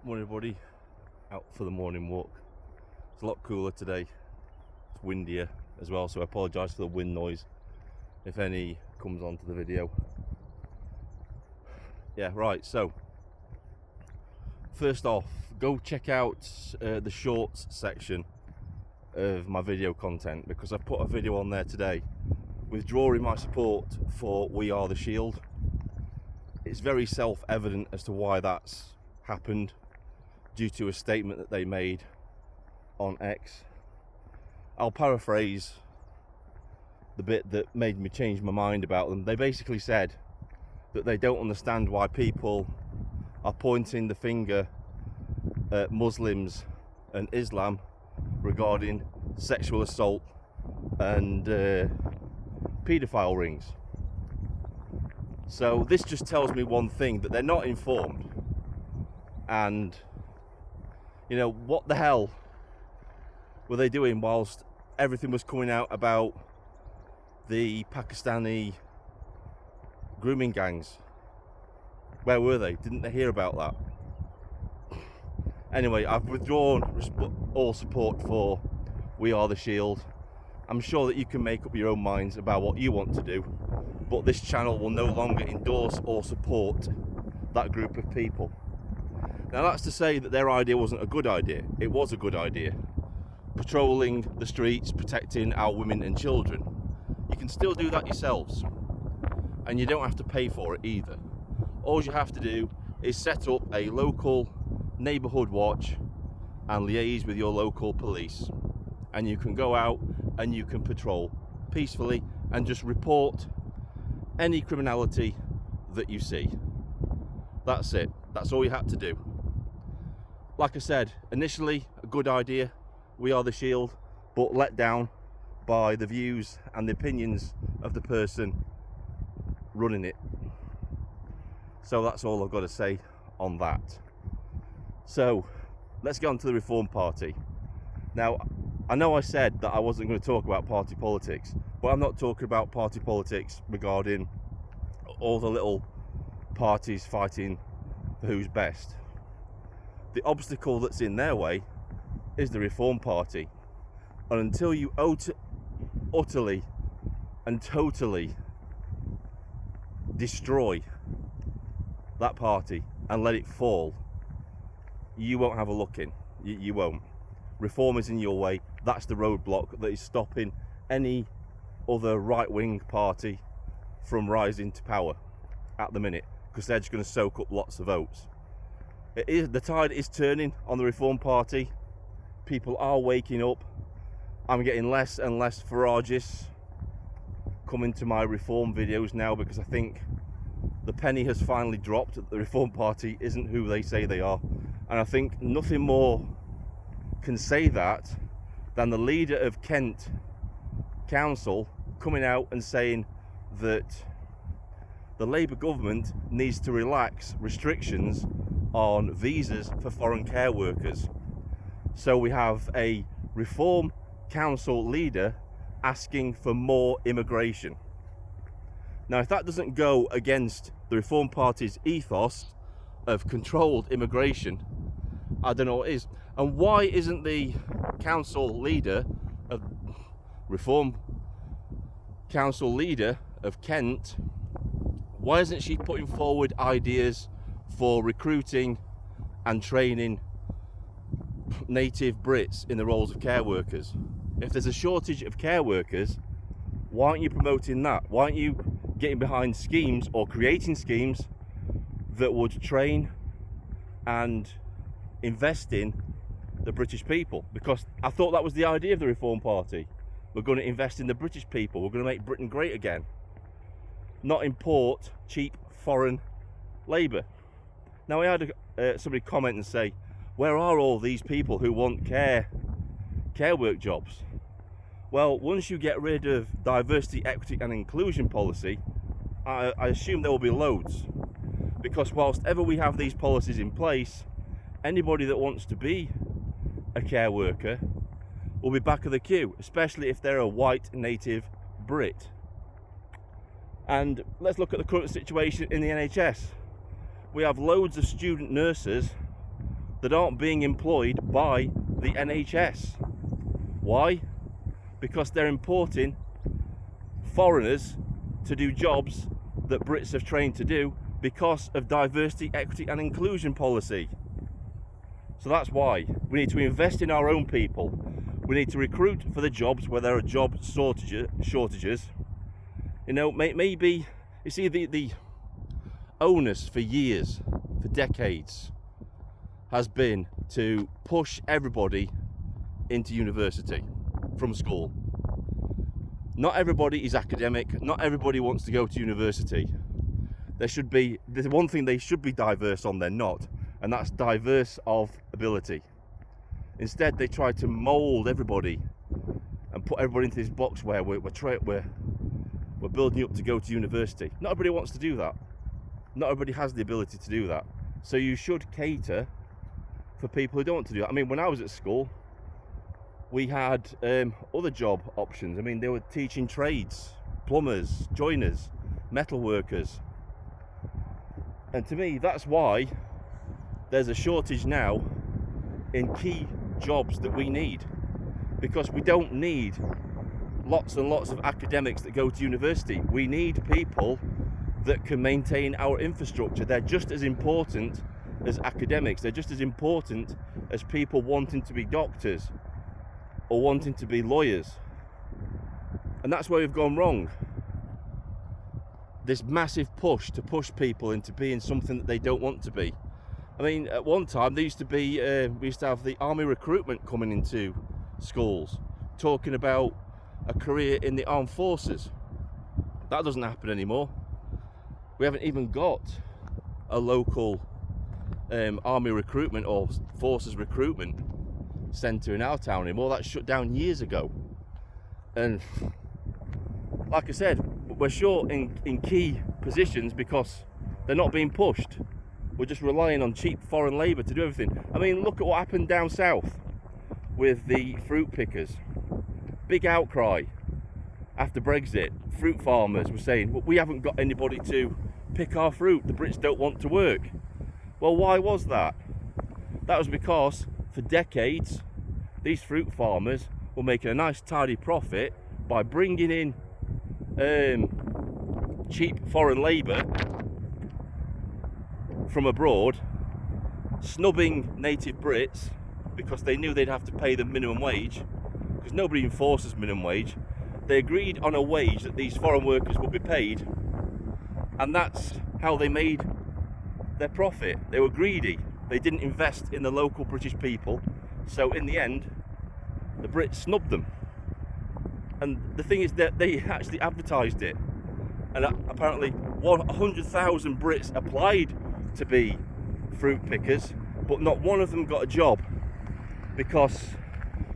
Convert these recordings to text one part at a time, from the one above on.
Morning everybody, out for the morning walk. It's a lot cooler today, it's windier as well, so I apologise for the wind noise if any comes onto the video. Yeah, right, so first off, go check out the shorts section of my video content, because I've put a video on there today withdrawing my support for We Are the Shield. It's very self-evident as to why that's happened, due to a statement that they made on X. I'll paraphrase the bit that made me change my mind about them. They basically said that they don't understand why people are pointing the finger at Muslims and Islam regarding sexual assault and paedophile rings. So this just tells me one thing, that they're not informed. And you know, what the hell were they doing whilst everything was coming out about the Pakistani grooming gangs? Where were they? Didn't they hear about that? Anyway, I've withdrawn all support for We Are the Shield. I'm sure that you can make up your own minds about what you want to do, but this channel will no longer endorse or support that group of people. Now, that's to say that their idea wasn't a good idea. It was a good idea. Patrolling the streets, protecting our women and children. You can still do that yourselves. And you don't have to pay for it either. All you have to do is set up a local neighbourhood watch and liaise with your local police. And you can go out and you can patrol peacefully and just report any criminality that you see. That's it. That's all you had to do. Like I said, initially a good idea, We Are the Shield, but let down by the views and the opinions of the person running it. So that's all I've got to say on that. So let's get on to the Reform Party. Now, I know I said that I wasn't going to talk about party politics, but I'm not talking about party politics regarding all the little parties fighting for who's best. The obstacle that's in their way is the Reform Party. And until you utterly and totally destroy that party and let it fall, you won't have a look in. You won't. Reform is in your way. That's the roadblock that is stopping any other right-wing party from rising to power at the minute, because they're just going to soak up lots of votes. The tide is turning on the Reform Party. People are waking up. I'm getting less and less ferocious coming to my Reform videos now, because I think the penny has finally dropped that the Reform Party isn't who they say they are. And I think nothing more can say that than the leader of Kent Council coming out and saying that the Labour government needs to relax restrictions on visas for foreign care workers. So we have a Reform Council leader asking for more immigration. Now, if that doesn't go against the Reform Party's ethos of controlled immigration, I don't know what is. And why isn't the council leader of Reform Council leader of Kent, why isn't she putting forward ideas for recruiting and training native Brits in the roles of care workers? If there's a shortage of care workers, why aren't you promoting that? Why aren't you getting behind schemes or creating schemes that would train and invest in the British people? Because I thought that was the idea of the Reform Party. We're going to invest in the British people. We're going to make Britain great again, not import cheap foreign labour. Now, I had somebody comment and say, where are all these people who want care work jobs? Well, once you get rid of diversity, equity and inclusion policy, I assume there will be loads. Because whilst ever we have these policies in place, anybody that wants to be a care worker will be back of the queue, especially if they're a white native Brit. And let's look at the current situation in the NHS. We have loads of student nurses that aren't being employed by the NHS. Why? Because they're importing foreigners to do jobs that Brits have trained to do because of diversity, equity and inclusion policy. So that's why we need to invest in our own people. We need to recruit for the jobs where there are job shortages. You know, maybe, you see, the onus for years, for decades, has been to push everybody into university from school. Not everybody is academic, not everybody wants to go to university. There's one thing they should be diverse on, they're not, and that's diverse of ability. Instead, they try to mould everybody and put everybody into this box where we're building you up to go to university. Not everybody wants to do that. Not everybody has the ability to do that. So you should cater for people who don't want to do that. I mean, when I was at school, we had other job options. I mean, they were teaching trades, plumbers, joiners, metal workers. And to me, that's why there's a shortage now in key jobs that we need. Because we don't need lots and lots of academics that go to university. We need people that can maintain our infrastructure. They're just as important as academics. They're just as important as people wanting to be doctors or wanting to be lawyers. And that's where we've gone wrong. This massive push to push people into being something that they don't want to be. I mean, at one time we used to have the army recruitment coming into schools talking about a career in the armed forces. That doesn't happen anymore. We haven't even got a local army recruitment or forces recruitment centre in our town anymore. That shut down years ago. And like I said, we're short in key positions because they're not being pushed. We're just relying on cheap foreign labour to do everything. I mean, look at what happened down south with the fruit pickers. Big outcry after Brexit. Fruit farmers were saying, well, we haven't got anybody to pick our fruit. The Brits don't want to work. Well, why was that? That was because for decades, these fruit farmers were making a nice tidy profit by bringing in cheap foreign labour from abroad, snubbing native Brits because they knew they'd have to pay them minimum wage, because nobody enforces minimum wage. They agreed on a wage that these foreign workers would be paid, and that's how they made their profit. They were greedy. They didn't invest in the local British people, so in the end the Brits snubbed them. And the thing is that they actually advertised it, and apparently 100,000 Brits applied to be fruit pickers, but not one of them got a job because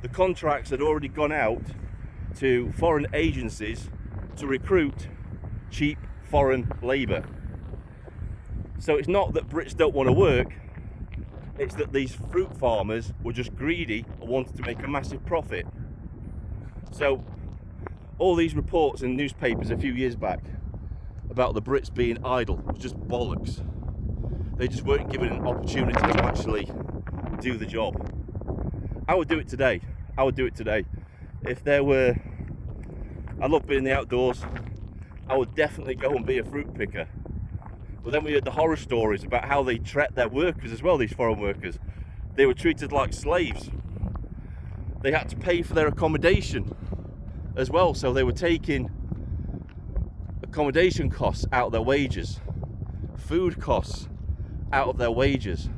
the contracts had already gone out to foreign agencies to recruit cheap foreign labour. So it's not that Brits don't want to work, it's that these fruit farmers were just greedy and wanted to make a massive profit. So all these reports in newspapers a few years back about the Brits being idle was just bollocks. They just weren't given an opportunity to actually do the job. I would do it today. I would do it today. If there were, I love being in the outdoors, I would definitely go and be a fruit picker. But then we heard the horror stories about how they treat their workers as well, these foreign workers. They were treated like slaves. They had to pay for their accommodation as well, so they were taking accommodation costs out of their wages, food costs out of their wages,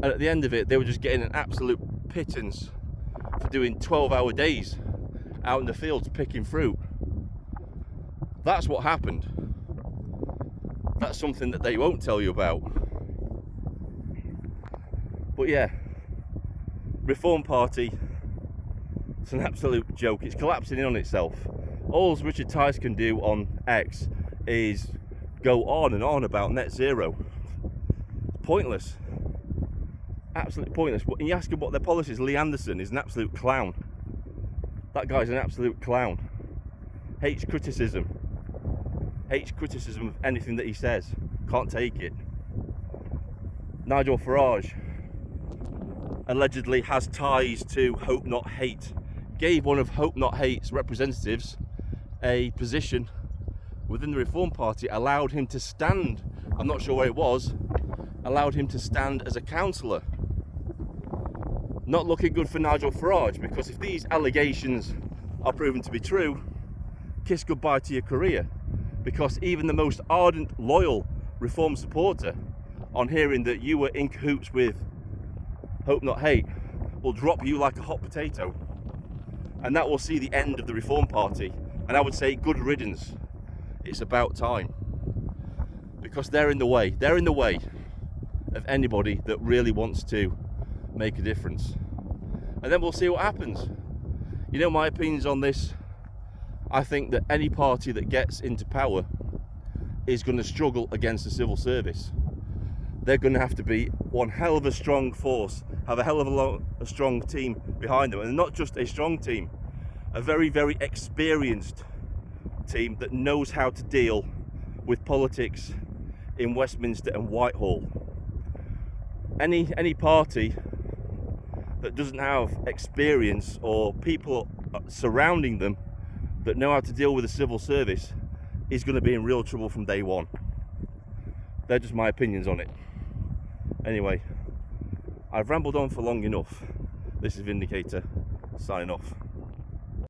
and at the end of it they were just getting an absolute pittance for doing 12-hour days out in the fields picking fruit. That's what happened. That's something that they won't tell you about. But yeah, Reform Party, it's an absolute joke. It's collapsing in on itself. All Richard Tice can do on X is go on and on about net zero. Pointless. Absolutely pointless. But you ask him what their policy is, Lee Anderson is an absolute clown. That guy's an absolute clown. Hates criticism of anything that he says. Can't take it. Nigel Farage, allegedly has ties to Hope Not Hate, gave one of Hope Not Hate's representatives a position within the Reform Party, allowed him to stand, I'm not sure where it was, allowed him to stand as a councillor. Not looking good for Nigel Farage, because if these allegations are proven to be true, kiss goodbye to your career, because even the most ardent, loyal Reform supporter, on hearing that you were in cahoots with Hope Not Hate, will drop you like a hot potato, and that will see the end of the Reform Party. And I would say good riddance. It's about time, because they're in the way of anybody that really wants to make a difference. And then we'll see what happens. You know my opinions on this. I think that any party that gets into power is going to struggle against the civil service. They're going to have to be one hell of a strong force, have a hell of a strong team behind them, and not just a strong team, a very, very experienced team that knows how to deal with politics in Westminster and Whitehall. Any party that doesn't have experience or people surrounding them that know how to deal with the civil service is going to be in real trouble from day one. They're just my opinions on it. Anyway, I've rambled on for long enough. This is Vindicator, signing off.